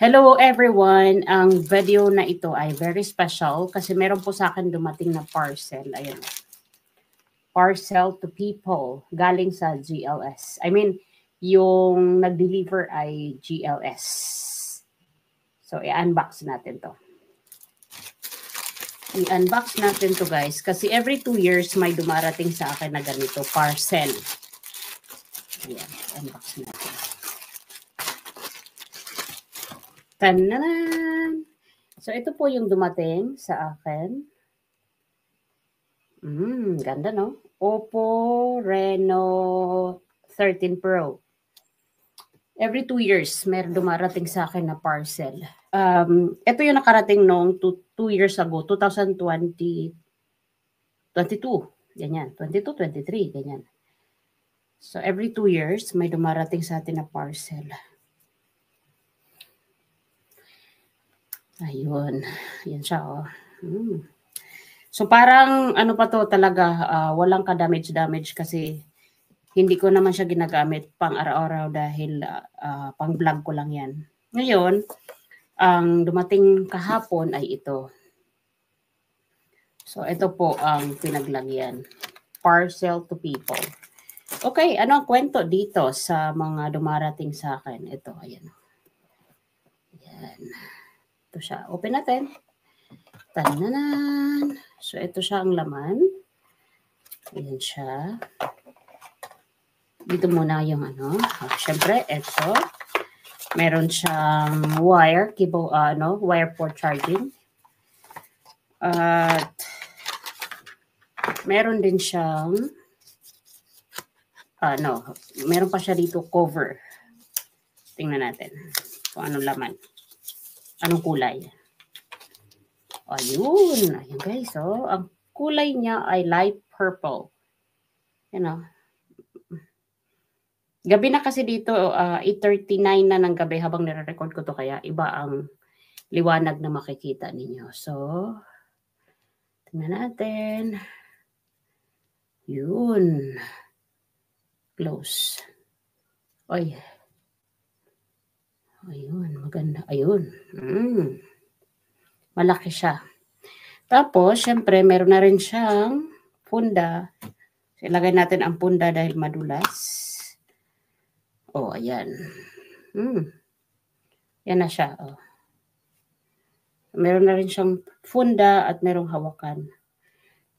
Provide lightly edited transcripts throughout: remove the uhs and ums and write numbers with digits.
Hello everyone! Ang video na ito ay very special kasi meron po sa akin dumating na parcel. Ayan. Parcel to people galing sa GLS. I mean, yung nag-deliver ay GLS. So, i-unbox natin to. I-unbox natin to guys kasi every 2 years may dumarating sa akin na ganito parcel. Ayan, unbox natin. Tananan! So, ito po yung dumating sa akin. Ganda, no? Oppo Reno 13 Pro. Every 2 years, meron dumarating sa akin na parcel. Ito yung nakarating noong 2 years ago, 2020, 22, ganyan. 22, 23, ganyan. So, every 2 years, may dumarating sa atin na parcel. Ayun. Yan siya, oh. So, parang, ano pa to talaga, walang ka-damage kasi hindi ko naman siya ginagamit pang araw-araw dahil pang vlog ko lang yan. Ngayon, ang dumating kahapon ay ito. So, ito po ang pinaglagyan. Parcel to people. Okay, ano ang kwento dito sa mga dumarating sa akin? Ito, ayan. Ayan. Ito siya. Open natin. Tananan. So, ito siya ang laman. Ayan siya. Dito muna yung ano. Siyempre, ito. Meron siyang wire. Wire for charging. At meron din siyang meron pa siya dito cover. Tingnan natin kung anong laman. Anong kulay. Ayun. Ayun guys. So, ang kulay niya ay light purple. Yan o. Gabi na kasi dito, 8:39 na ng gabi habang nire-record ko to kaya iba ang liwanag na makikita ninyo. So, tingnan natin. Yun. Close. Oy. Ayun, maganda. Ayun. Malaki siya. Tapos, syempre, meron na rin siyang punda. So, ilagay natin ang punda dahil madulas. Oh, ayan. Yan na siya. Oh. Meron na rin siyang funda at merong hawakan.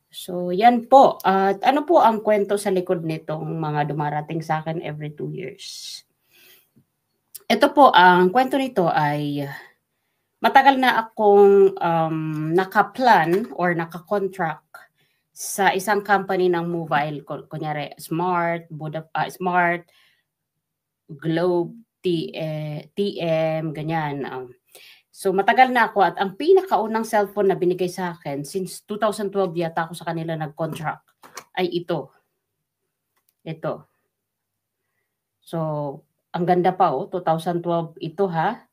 So, yan po. At ano po ang kwento sa likod nitong mga dumarating sa akin every 2 years? Ito po, ang kwento nito ay matagal na akong naka-plan or naka-contract sa isang company ng mobile. Kunyari, Smart, Smart, Globe, TM, ganyan. So, matagal na ako at ang pinakaunang cellphone na binigay sa akin since 2012 yata ako sa kanila nag-contract ay ito. Ito. So, ang ganda pa 2012 ito ha.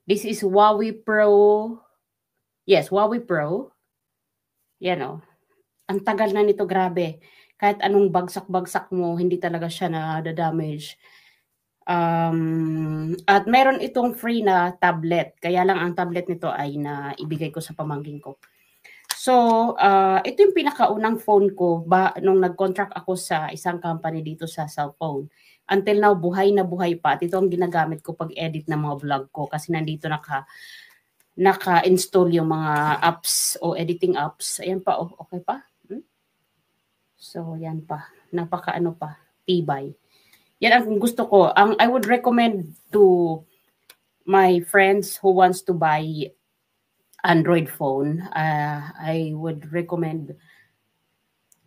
This is Huawei Pro. Yes, Huawei Pro. Yan Ang tagal na nito, grabe. Kahit anong bagsak-bagsak mo, hindi talaga siya na-damage. At meron itong free na tablet. Kaya lang ang tablet nito ay naibigay ko sa pamangkin ko. So, ito yung pinakaunang phone ko nung nag-contract ako sa isang company dito sa cellphone. Until now, buhay na buhay pa. Ito ang ginagamit ko pag-edit ng mga vlog ko kasi nandito naka-install yung mga apps o editing apps. Ayan pa, okay pa. So, yan pa. Napaka-ano pa, tibay. Yan ang gusto ko. I would recommend to my friends who wants to buy Android phone. I would recommend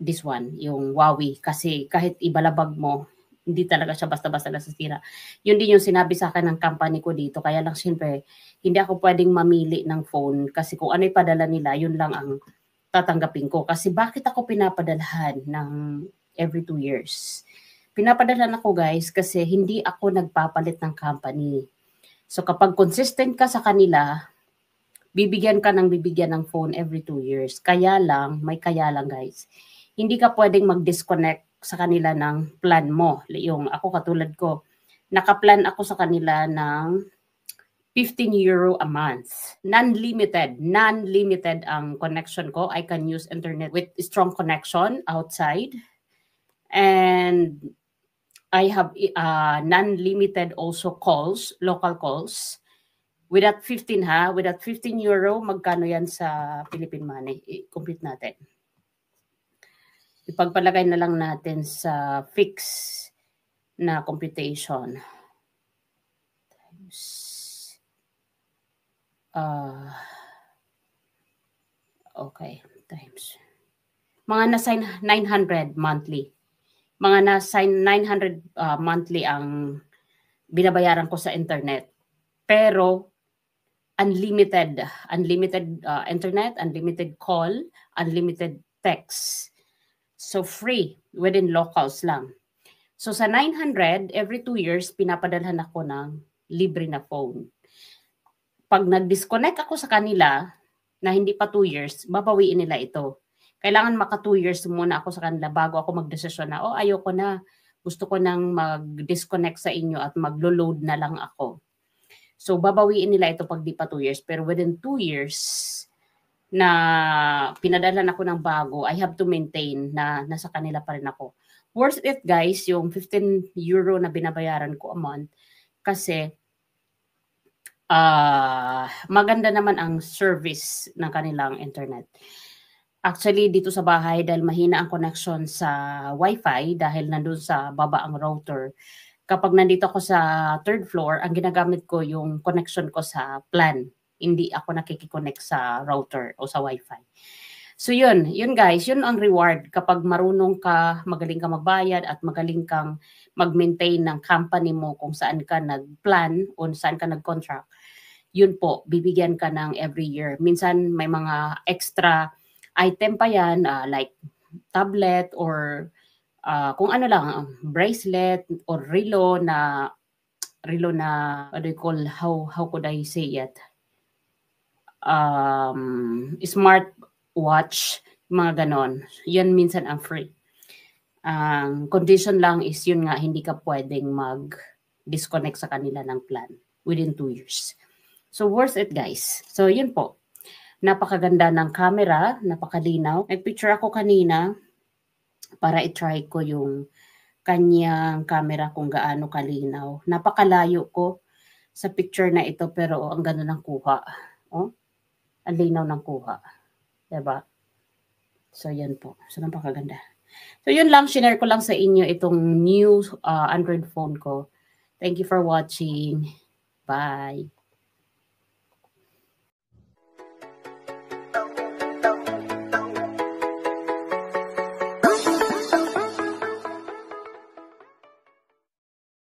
this one, yung Huawei. Kasi kahit ibalabag mo, hindi talaga siya basta-basta nasisira. Yun din yung sinabi sa akin ng company ko dito. Kaya lang siyempre, hindi ako pwedeng mamili ng phone. Kasi kung ano yung padala nila, yun lang ang tatanggapin ko. Kasi bakit ako pinapadalhan ng every 2 years? Pinapadalhan ako guys kasi hindi ako nagpapalit ng company. So kapag consistent ka sa kanila, bibigyan ng phone every 2 years. Kaya lang guys, hindi ka pwedeng mag-disconnect sa kanila ng plan mo. Yung ako katulad ko, nakaplan ako sa kanila ng 15 euro a month. Non-limited ang connection ko. I can use internet with strong connection outside. And I have non-limited also calls, local calls. With that 15 with that 15 euro, magkano yan sa Philippine money? I-complete natin. Ipagpalagay na lang natin sa fixed na computation. Okay, times. Mga nasa 900 monthly. Mga nasa 900 monthly ang binabayaran ko sa internet. Pero unlimited internet, unlimited call, unlimited text. So free within locals lang. So sa 900, every 2 years, pinapadalhan ako ng libre na phone. Pag nag-disconnect ako sa kanila na hindi pa 2 years, babawiin nila ito. Kailangan maka 2 years muna ako sa kanila bago ako magdesisyon na, ayoko na, gusto ko nang mag-disconnect sa inyo at maglo-load na lang ako. So, babawiin nila ito pag di pa 2 years. Pero within 2 years na pinadalan ako ng bago, I have to maintain na nasa kanila pa rin ako. Worth it, guys, yung 15 euro na binabayaran ko a month. Kasi, maganda naman ang service ng kanilang internet. Actually, dito sa bahay, dahil mahina ang connection sa Wi-Fi, dahil nandun sa baba ang router, kapag nandito ako sa third floor, ang ginagamit ko yung connection ko sa plan. Hindi ako nakikiconnect sa router o sa Wi-Fi. So yun guys, yun ang reward kapag marunong ka, magaling ka magbayad at magaling kang mag-maintain ng company mo kung saan ka nag-plan o saan ka nag-contract. Yun po, bibigyan ka ng every year. Minsan may mga extra item pa yan, like tablet or kung ano lang, bracelet or relo na what do you call, how could I say it? Smart watch, mga ganon. Yan minsan ang free. Ang condition lang is yun nga, hindi ka pwedeng mag-disconnect sa kanila ng plan within 2 years. So worth it, guys. So yun po. Napakaganda ng camera, napakalinaw. Nag-picture ako kanina para i-try ko yung kanyang camera kung gaano kalinaw. Napakalayo ko sa picture na ito pero ang ganda ng kuha. Ang linaw ng kuha. Diba? So yan po. So napakaganda. So yun lang, share ko lang sa inyo itong new Android phone ko. Thank you for watching. Bye.